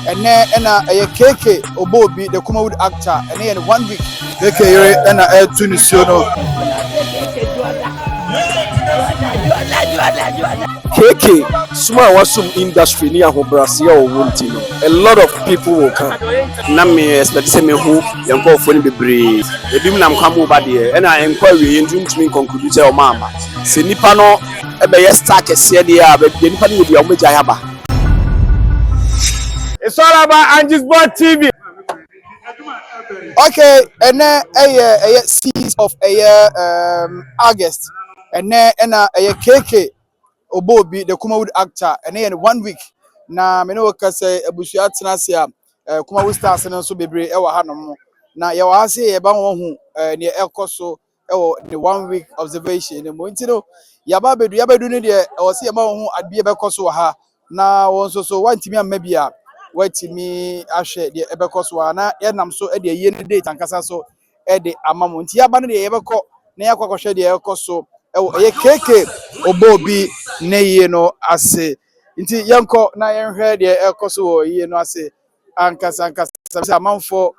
and a KK Obobi, the Kumawood actor, and then 1 week KK and a Tunisiano. KK, small wasum industry near Hobrasia or Wuntino. A lot of people will come. Nami expect me who young go for the breeze. The Bimnam come over there, and I inquiry into me conclude your mama. Senipano, a bay stack a CDA, but the Nipani will be on which I have. It's all about Angie's Board TV. Okay, and then a series of a year August, and then a KK Obobi, the Kumawood actor, and then 1 week. Na me no ka say abusua tenasia Kumawood stars no so bebre e wa hanom na ye wa ase ye ba wo hu ne ekoso e wo the 1 week observation ne mo ntino ya ba bedu ne de e wo se ye ba wo hu adie be koso ha na won so wantimi amma bia watimi ahwe de ebe koso na ye nam so e de ye ne date ankasa so e de amamo nti ya ba ne de ye be ko na ya kwakwahwe de ye koso e wo ye KK Obobi ne ye no ase nti yanko na yenhwe de ekoso wo yi no ase ankasa amanfo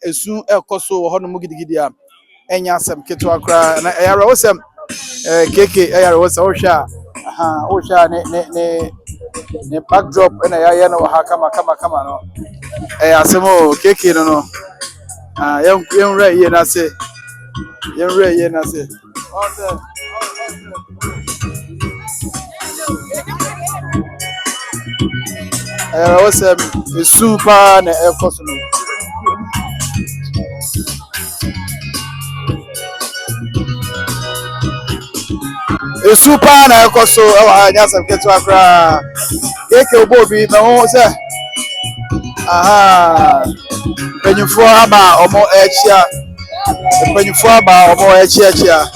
esu ekoso wo hono mugidigidi a enya asem ketwa kra na eyara wosem KK eyara wosem wo hwa aha wo hwa ne backdrop na ya no ha kama no asem o KK no yenhwe yi na ase yenhwe yi na ase awesome super na ekoso no super na ekoso anya sam ketu akra KK Obobi me ho se aha penyufo aba omo echia penyufo aba omo echia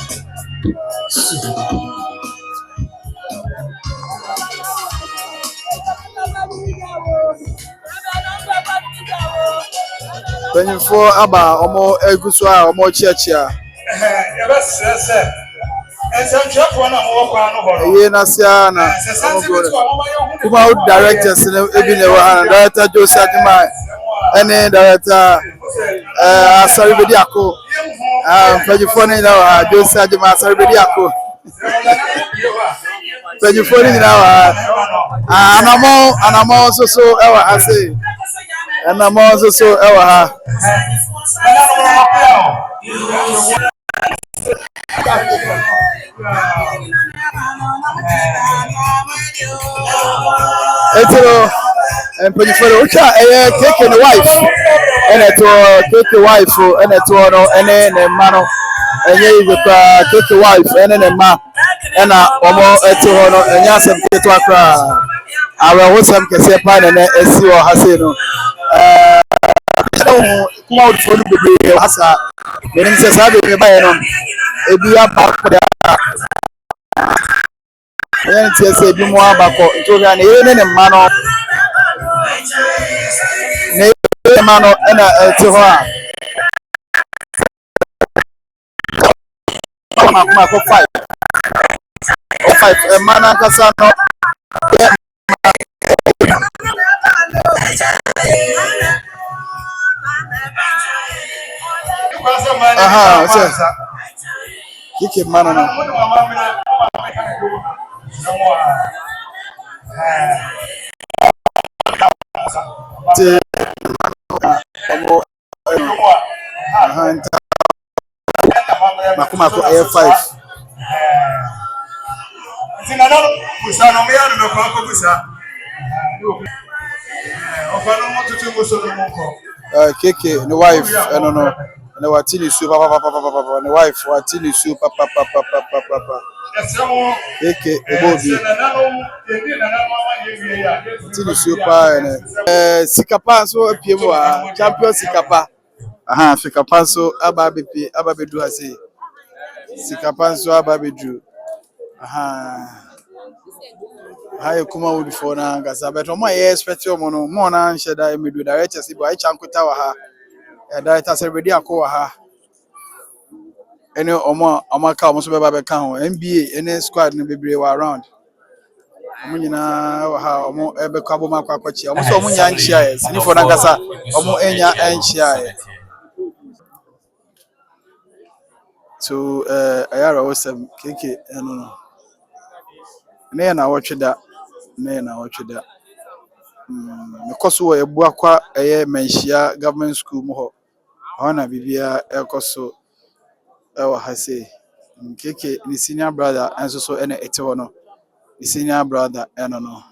penyufo aba omo eguso a omo echia ye na sia na Kumawood directors ebi ne wa director Jose Adimai ene director Asaribedi Ako penyufo ne na wa Jose Adimai Asaribedi Ako penyufo ne na wa anamo so ewa ase anamo so ewa ha etero penyufo ucha KK the wife ene to KK wife ene to no ene ne ma no enye igwa KK wife ene ne ma ena omo eto ho no enya asem keto akra awe wosam kese pa na esi o hase no Kumawood for the hasa benim se sabe me ba no ebi aba ko da yen tie se bi mo aba ko to ga na ye ne ma no ne ma no ena eto ho a ma ko 5 mana kasa no aha so KK mana na te omo aha nta makuma ko 5 Tina no kusa no me ya no ko ko kusa ofano mo tutu mo so no ko KK the wife no and watini super papa the wife watini super papa KK Obobi watini super and sikapa so apiem wa champion sikapa aha sikapa so ababedu ase sikapa so ababedu aha haye Kumawood for na ngasa but omo ye expect omo no mo na nsheda emedu director si bo ai chankuta wa ha director Asaribedi Ako wa ha ene omo ka omo so be ba be ka ho NBA ene squad no bebre wa around Omo nyina wa ha omo ebe kwa boma kwa kwachi. Omo so omo nya nchia ye. Sinifo na nkasa omo enya nchia ye. So ayara wasem keke eno no. Ne na wotweda. Ne na wotweda. Because we ebua kwa eye menhia government school mo ho. Ona bibia ekoso ewa ha say. Keke ni senior brother enso so ene ete ho no. The senior brother eno no.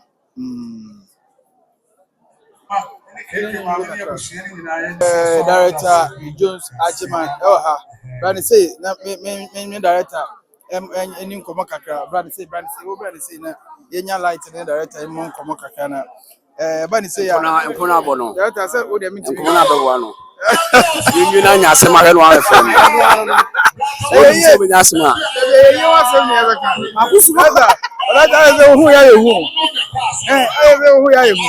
Director Jones Ajiman ha. Brand say na me director eni nkomo kakra. Brand say wo brand say na yenya light na director emo nkomo kakra na brand say ya nkona bono director say wo de me nkona bewa no yinyu na nya asema he no afem eh so be nya asema ye wa say me ebe kan akusu brother brother say hu ya yehu hu ya yehu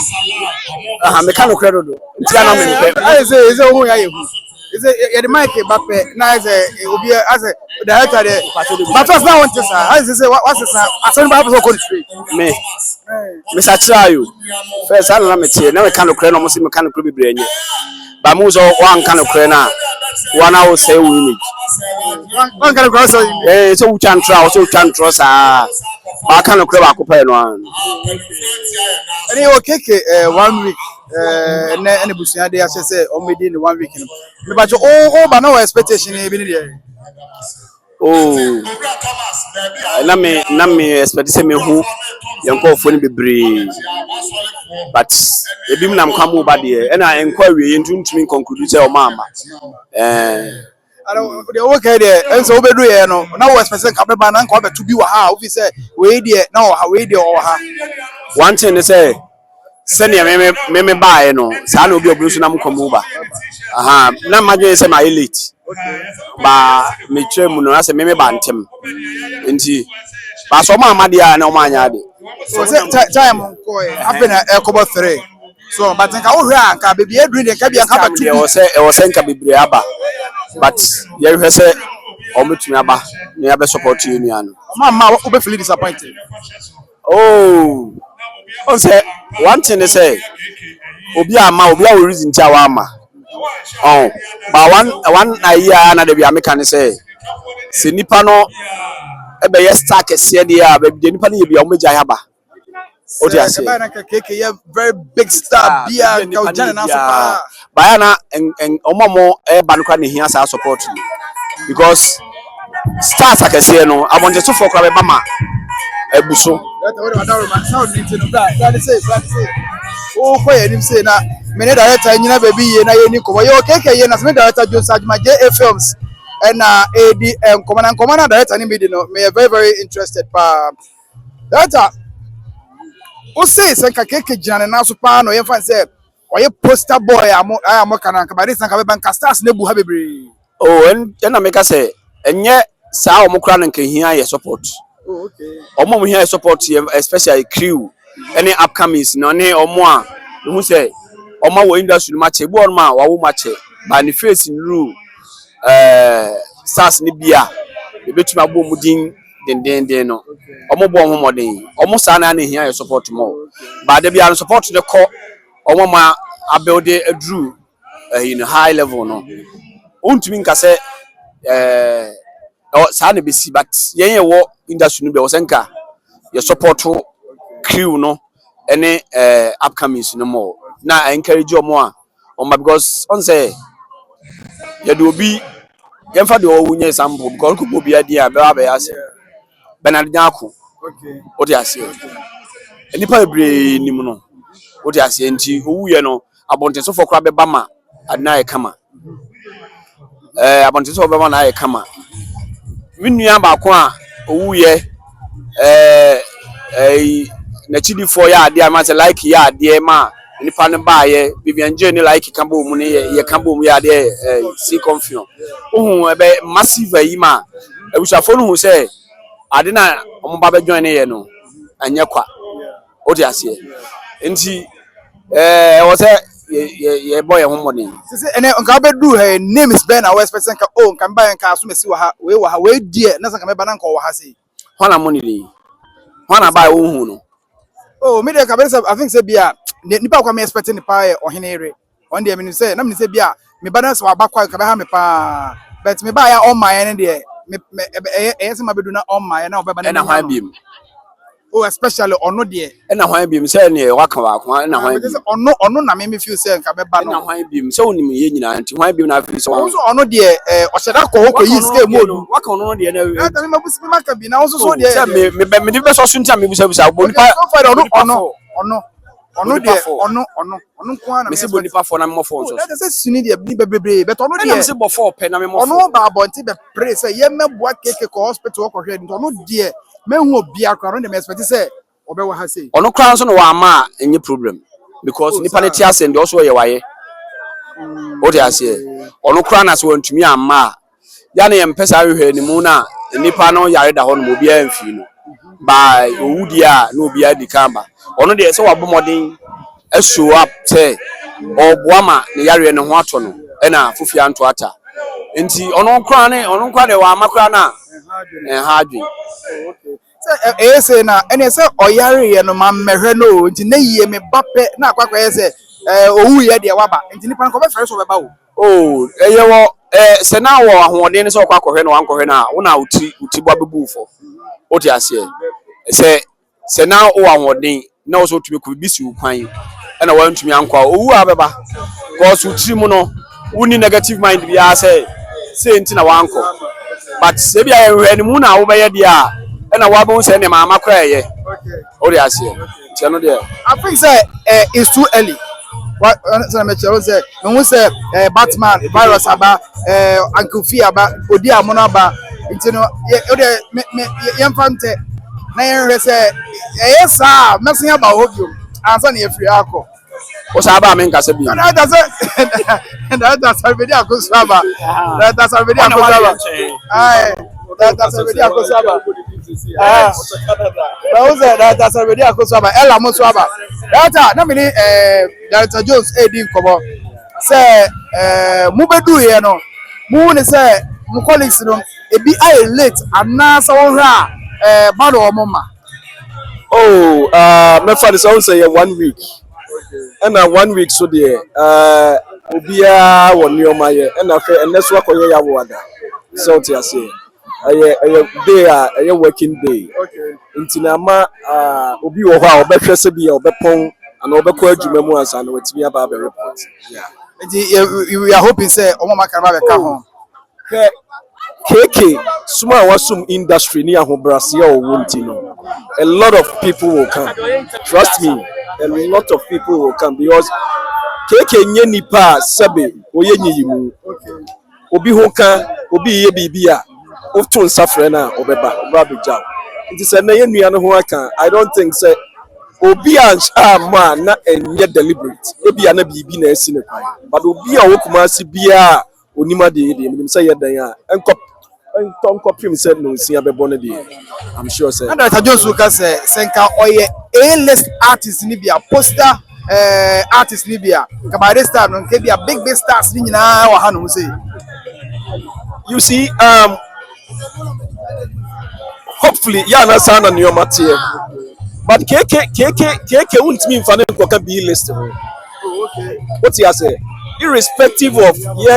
aha me kan okredo do ntia na me pe say hu ya yehu is it the mic bape na say obi as director there but us now want to say as say what's this asan ba so call straight me Mr. Trayo first I na me tie na me kan okre no mo se me kan okre bebre anye ba mu so wan kan okre na wana wo say we one kind of cross so we can try so we can trust ba kan okre ba ko pa no an any okay 1 week na busuya dey ase say o made in 1 week no me ba jo ba no expectation e bi ni there oh na me expect say me hu yanko fo ni bebre but ebim nam kwam ba de e na enkwa wie ntuntumi conclude say o mama the okay there enso we do here no na we expect ka be ba na nka be to bi wa ha ofi say we there na o ha we there o ha one thing say senior me buy no sa na obi obru so na mkomu ba aha na madwe say my elite ba me twem no say me ba ntem nti ba so ma amade a na o ma anya ade so say time ko happen ekobo 3 so but nka wo hwe anka be bi edru de nka bi anka ba tu e wo say nka bebre aba but ye hwe say o metumi aba me abe support you ni ano ma wo be feel disappointed oh on say one thing they say obi ama obi a reason ti awa ama oh but one idea na dey be ameka ne say se nipa no e be yes stack ese dey a be nipa no ye bia o meja yaba o dey ase ba na keke ye very big star bia ka o jana na so pa ba ya na omomo e ba no kwa ne hia sa support because stars akese no abonje so for kwa be mama ebuso oh ko ye nim say na me ne director nyina baby ye na ye ni ko ye okeke ye na me director Jones Ajima JA Films and ADM command director ni me di no me very very interested pa director o say ka keke jana na so pa no ye fan say oye poster boy amo kana ka ba reason ka be ban stars na bu ha bebre oh and na make say enye saa o mokra na nkehia ye support oh okay omo mo hia support especially crew any upcomings no ne omo a hu say omo wo industry match e bo on ma wa wo match ba ni face in rule stars ni bia e betuma abo mudin den no omo bo ho modern omo saa na hia support mo ba de bia no support de ko omo ma abuild a drew in high level no untumi nka say saa na be si but yen ye wo industry no be wo senka your support crew no any upcomings no more na encourage omo a omo because on say ye do obi yen fa de o wunye sample because ko obi adi a be ba ya se Bernard Nyako okay o de ase enipa ebre nim no o de ase enti owuye no abonte so for kra be ba ma adna ye kama abonte so be ba na ye kama minua ba ko a owuye na chidifo ya ade ama se like ya ade ma nipa ne ba ye bibianje ne like kamba mu ne ye kamba mu ya ade si confusion ohun ebe massive yi ma ebusafo no hu se ade na omo ba be join ne ye no anye kwa o di ase nti wo se ye boy ho money say ene nka be do her name is Ben our person ka oh nka ba nka so mesi wa ha we die na sanka me ba na nka wa ha sei hona money ni hona ba wo hu no Oh, me dey kabere say I think say bia nipa kwa me expecting nipa e ohenere. On dey me say na me say bia me ba na so abakwa ka be ha me pa. But me ba ya on my end dey me say ma bedu na on my na obeba na. Na hwan biem. Oh, especially ono dey. Na hwan biem say ne waka wako na hwan. Because ono na me feel say nka be ba no. Na hwan biem say onim ye nyina nti hwan biem na feel say also ono dey ohyeda ko ko yi scale mu odu. Waka ono dey na. Na me mabusi me maka bi na also so dey. Say me me be so so ntia me busa bo nipa. Ono dey ono kwa na me say bo nipa for na me for so. That say suni dey bi bebre but ono dey. Na me say bo for pe na me mo. Ono ba abonti be pray say ye meboa keke ko hospital ko hwe nti ono dey mehu obi akra no dey me expect say obewa ha say. Ono kra nso no wa ma enye problem because nipa ne tia send also ye waye. O dey ase. Ono kra na so wantumi amma. Ya na ye mpesa hwehwe ni mu na nipa no yare da ho no obi amfi no. Ba owudi a na obi adi kamba. Ono dey say wabomodin show up say oboama ne yare ne ho ato no e na fufia nto ata. Nti ono kra de wa makra na ha adwen. Okay. Say na ene say oyare ye no ma mehwe no nti na yie me bape na akwakwa ye say owu ye de waba nti nipa ko be fere so beba wo. Oh eye wo se na wo ahoden ne so kwakwa no wankwa na wo na uti bwa bebu fo. O ti ase se na wo ahoden na wo so tumi ko bisi ukwan e na wantumi ankwa owu abeba cause uti mu no woni negative mind bia say nti na wanko but se bia ye mu na wo be ye dia e na wabon se ne mama kra ye. Okay. O dey ase ti no dey. I think say it's too early. What say me tell say me say Batman virus aba Uncle Fi aba odi amono aba nti no o dey ye mfante na ye hwe say yes ah mesin aba hobio ansa na ye free akọ. O sa ba me nkasa bi. Na that's already akosaba. That's already akosaba. Ai that's already akosaba. That's already akosaba. Ella Moswaba. Data na me ni Director Jones Edin kobo. Say mubedu ye no. Mu ne say mu colleagues no ebi ai late anasa wo hra bado omoma. Oh, me for the sound say 1 week. And 1 week so there obia won nioma ye and afa eneso akoye ya wada. So ti ase. Day a working day. Okay. Nti na ma obi wo ho a obehwese bi a obepon ana obekọ adwuma mu ansa na watimi aba be report. Yeah. We are hoping say omoma kan ba be ka ho. KK small wasum industry ni ahobrase a owonti no. A lot of people will come. Trust me, a lot of people will come because KK nye nipa sabe oye nyiyimu. Okay. Obi hoka, obi ye bibia. Oftu nsafre na obeba beja. It is na ye nua no ho aka. I don't think say obi ma na enye deliberate. Ebi na bibi na esi ne kwan. But obi a wokuma si bia onima de menim say ye dan a enkop prim say no sia bebo ne de. I'm sure say. And Dr. Jones Lucas say senka oye A-list artist ni bia poster artist ni bia. Kabare star no nke bia big stars ni nyina wa ha no say. You see hopefully na sana new material. But KK won't mean for them to be list. Okay. What you say? Irrespective of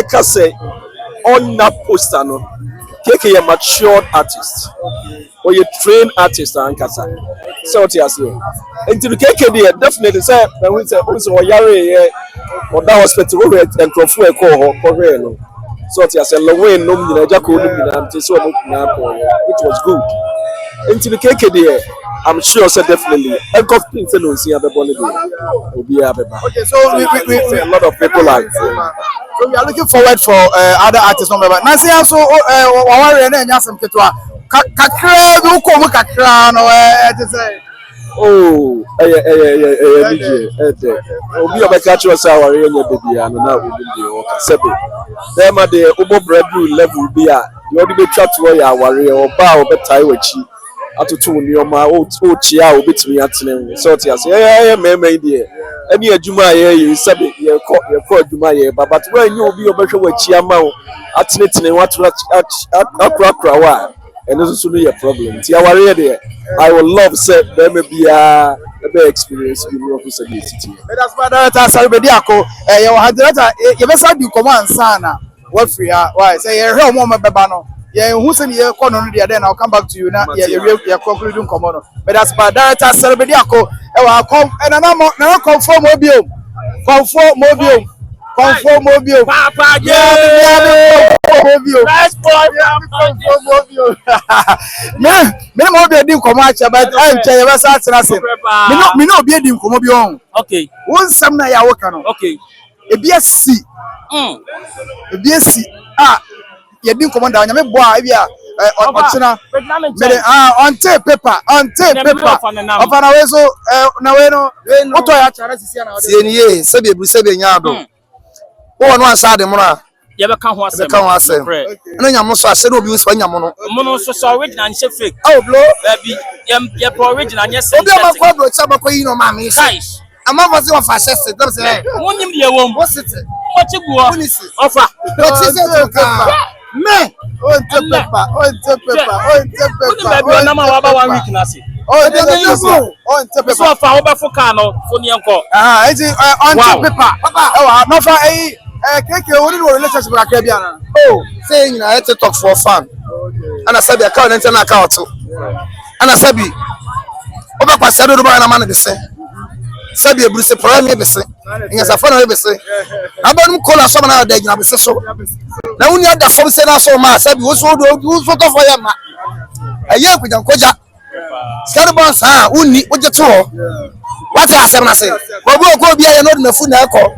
can say on that poster no. KK a matured artist. Or you trained artist and kasa. So what you say? Until KK there definitely say when we say also yare or that hospital and crofo e ko no. So what you say lowe no nyina jako no nyina so no which was good. Until KK there I'm sure so definitely a government say no see abebole dey obi abeba. Okay, so we a lot of people like so we are looking forward for other artists no beba. Na say so waware na nya sam ketwa kakra bi uko mu kakra no te say oh DJ obi obeka cho say waware nya bebia no na obi dey o ka sebe dem dey obo breadru level bi a you already be chat to ya waware oba obetai wachi atutu nioma o chia obetimi atene so ti ase meme die ani adwuma ye sabe ye ko adwuma ye but when you obi obehwe wachi ama o atene watura akra wa eno so no ye problem ti aware de I will love say meme bia ebe experience bi no ko sabi titi that's why director Saribedi ako ye wa director ye be sa di command sana what free ha why say ye hwe omo beba no ye hu se ye ko no de then I'll come back to you na ye conclude command no but that's why director Saribedi ako e wa come na confirm obio Papa me mo be di nkomo acha but anche ye besa atena se me no be di nkomo bi on okay won sam na ya woka no okay ebi asi ye di nkomo da nya me bo a ebi a otena me on tape paper ofana we so na we no oto ya acha na sisi na sie ni ye se be bru se be nya do wo no ansa de mo na ye be ka ho asem na nya mo so ase no obi so nya mo no so original nche fake oh bro baby ye pro original nya se obi ma ko bro cha ma ko yi no ma me guys ama fa se wa fa se dem se wonim de wom wo site wo chiguo ofa o ti se to ka me on tape paper baby na ma wa ba 1 week na se on tape paper so fa wo be fo ka no fo ni enko eti on tape paper papa no fa keke woni no relationship la ka bia na say nyina e talk for fun ana sabi account nte na account ana sabi oba kwase do ba na ma na de se sabi ebru se problem be se nya safa na be se abon ko la so na da nyina be se so na woni ada fom se na so ma sabi wo so to for ya ma aye kwajankoja skarbon sa woni oje to what asem na se bobo ko bia ye no na fu na eko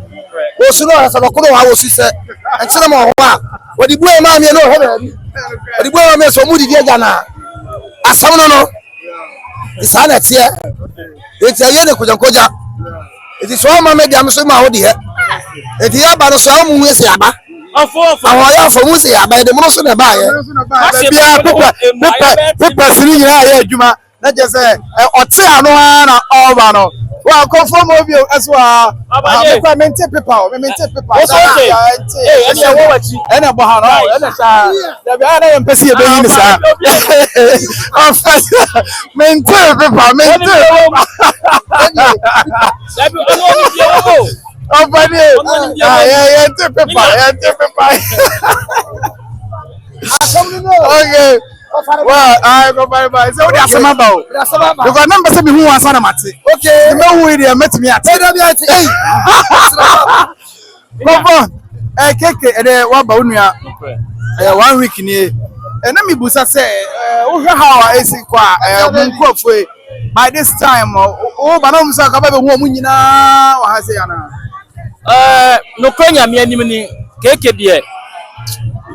o su no asa ko wa wo su se enchena mo ho a wodi buo ma me no ho ba bi wodi buo ma me so mu di dia na asam no isa na tie eti aye ne kwajankoja eti so ma me dia me so ma ho di he eti ya ba no so mu ese aba awon ya fo mu se aba de mo so na ba ye bia paper siri nyina ya adwuma na je se ote ano na over no wa confirm obi aswa me maintain paper ene wo wachi ene bo ha no ene sa da bia na yempesi e be yi ni sa maintain paper baby ono ni bi wo yeah, tape paper. Okay. Well, I go bye. So that's my bow. Because number say me who wants na mate. Okay. Me who dey met me at. Hey. Come on. Keke e wa ba onua. 1 week ni. Na me busa say wo hwe how esi kwa munkofo by this time o ba na musa ka ba be hu mu nyina wa ha say yana. No kwenya me anim ni keke de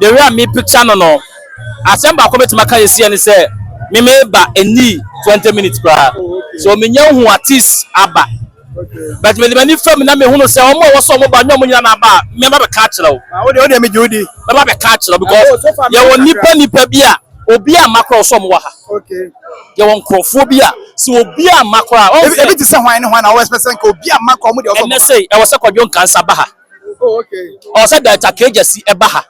the way me picture no asemba ko betima ka yesi ani say me ba eni 20 minutes kra so me nya hu artist aba but me mani fam na me hu no say omo wo so mo ba nyom nyina na aba me ba be ka kire o de me jodi ba be ka kire because ye won nipa bi a obi a makro so mo wa ha okay ye won krofo bi a so obi a makro a e bi ti say hwan ne hwan na we person ka obi a makro mo de o so ene say e wo say kwadwo kansa ba ha okay o say data kejesi e ba ha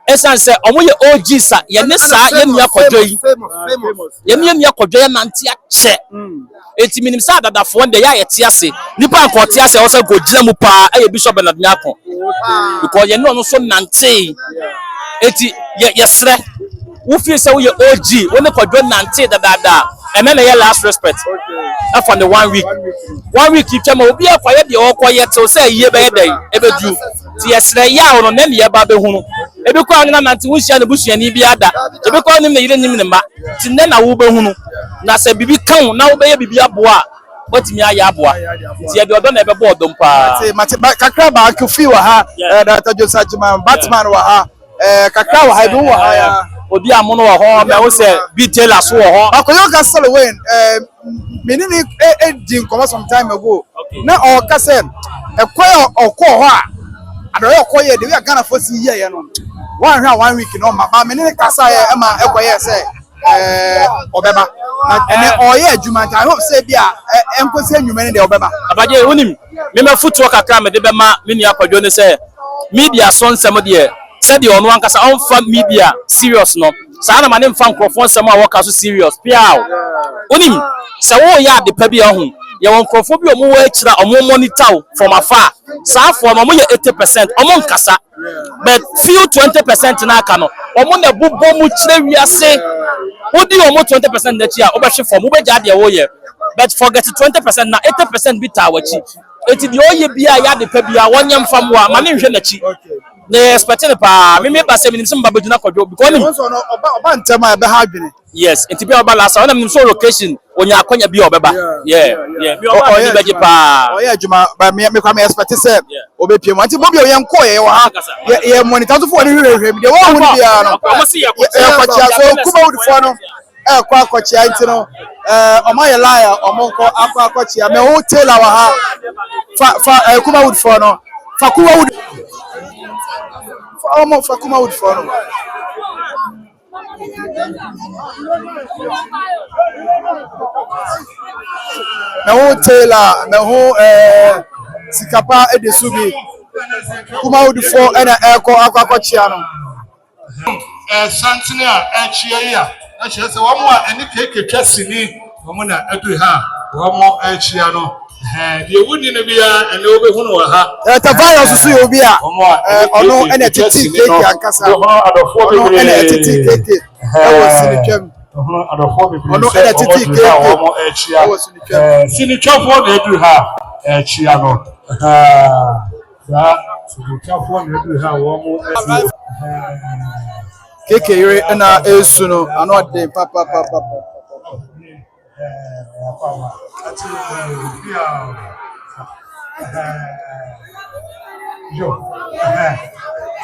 esan say omo ye OG sa ye ne sa ye nia kwadwo yi ye nia kwadwo ye nante a che eti minim sa dadafo nde ya ye te ase nipa anko te ase wo say go gina mu pa e Bishop Bernard Nyako because ye no so nante eti ye sre wo feel say wo ye OG wo ne kwadwo nante dadada and then the last respect after the 1 week 1 week you tell me obi akwa ye de okoye till say ye be dey e be du ti yesre ya ono na ye ba be hunu e be kwa na nanti wo hia na busuani bi ada e be kwa nim na yire nim ne ma ti ne na wo be hunu na se bibi kan na wo be ye bibi aboa botimi aya aboa ti ye de odo na e be bo odom pa mate kakra ba akufi wa ha Dr. Joseph Jima Batman wa ha kakra wa ha bi wa ha ya obi amono wo ho me wo se bi tailor so wo ho akoyo ka sell when menini di nkomo some time ago na o ka say ekoyo okọ ho a adoyo okoye de we Ghana for si ye no one hwa 1 week no ma menini ka say e ma ekoye say obeba ene oye adwuma I hope say bia enkosi anwuma ne de obeba abaje wonim me ma footwork akra me de be ma me ni akwadwo ne say media so nsem de said the ono ankasa on fan media serious no sa na mane mfa nkrofo nsem a woka so serious piao onim sɛ woyɛ adepa bi ho yɛwɔ nkurɔfoɔ bi ɔmo wɔ akyira ɔmo monitor from afar saa afɔ no ɔmo yɛ 80% ɔmo nkasa but few 20% na aka no ɔmo na bobɔ mu kyerɛ wiase wodi ɔmo 20% n'akyi a wobɛhwe fam wobɛgya deɛ woyɛ but forget 20% na 80% bi taa w'akyi eti deɛ ɔyɛ bi a yɛ adepa bi a wɔnyɛ mfam wa ma ne nhwɛ n'akyi na expecting pa me ba say minim simba beduna kwadwo because ni oba ntema e be ha adwene yes enti bi oba last one minim so location onya akonya bi obeba yeah mi oba ni beje pa oh yeah juma ba me kwa me expect say obepie mo enti bobi o ye nko ye wo ha ye monitor so fo ni hwehwe bi de wo hu ni bia no kwachi so kuma wudi fo no kwa kwachi enti no omo ye liar omo nko akwa kwachi me ho tailor wa ha fa kuma wudi fo no fa kuma wudi almost for kuma would follow. Na ho Taylor, na ho sikapa edesubi. Kuma would fall and echo akwakochia no. Santina echia na che se wo mo ani keke twasini wo mo na adu ha wo mo echia no. The wouldn't be and over who ha. The virus is you be ono ene titi cake ankasa. Ono ene titi cake. Ono ene titi cake. Sinitwafo na edu ha echia no. Ya sinitwafo na edu ha wo mo cake ire na esu no ano de papa.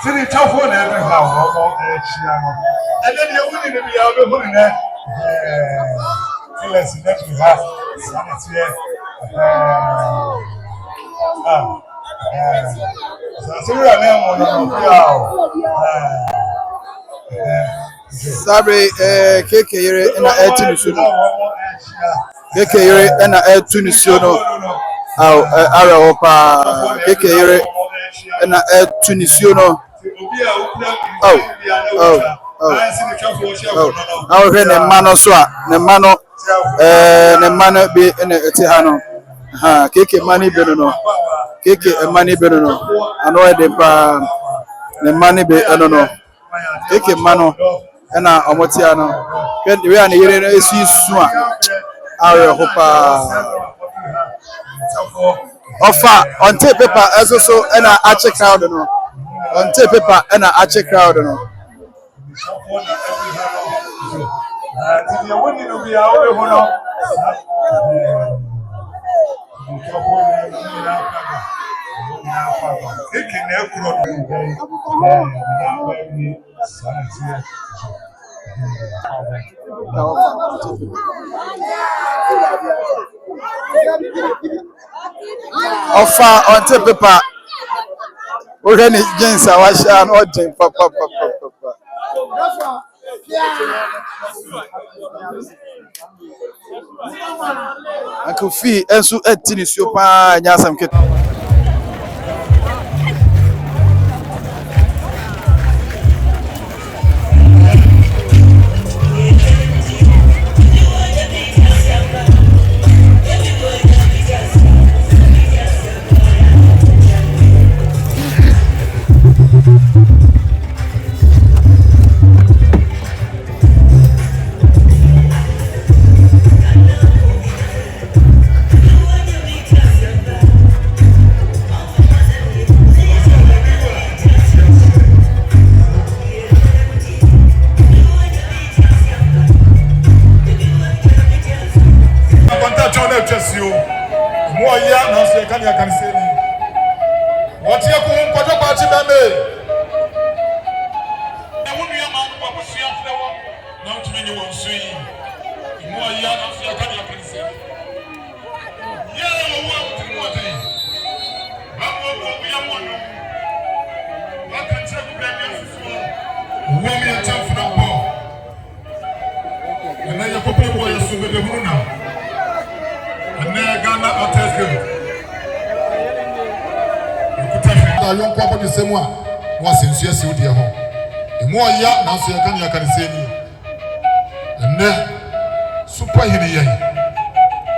Sini chafo na ebe ha omo echia no ene de wuni ne bia obe hunu ne let's let me have sanity so we are now Sabre keke yere na etu nsu no keke yere na etu nsu no aw ara opa keke yere na etu nsu no aw he ne mano so a ne mano bi na eti ha no ha keke mani be no keke mani be no ano e de pa ne mani be no keke mano na omotia no we are yere na esu su a are hopa offer on tape paper also so na ache crowd no on tape paper na ache crowd no offer on tape paper we can jeans awasha no odin papa Uncle Fee ensu etini sio pa nyasam ket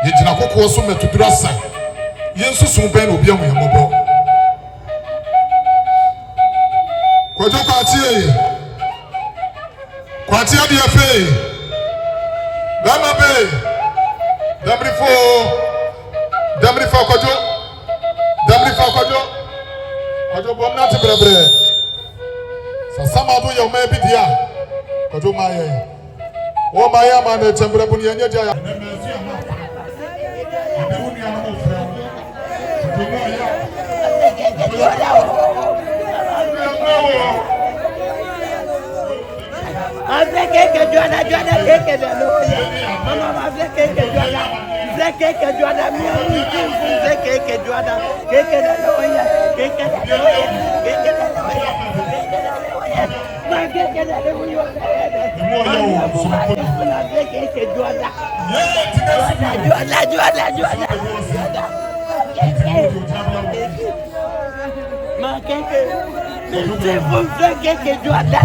Yegyina kokoɔ so metodoro sa. Yensusu bɛn obi ahu yɛmɔbɔ. Kwajo kwatie. Kwatie ade afe. Dama be. Damrifo kwajo. Damrifo kwajo. Kwajo bom na te brebre. Sasama do yɛ ɔma bi dia. Kwajo ma yɛ. Wo ma yɛ ma na tembre bu ne yɛ gya ya. Juada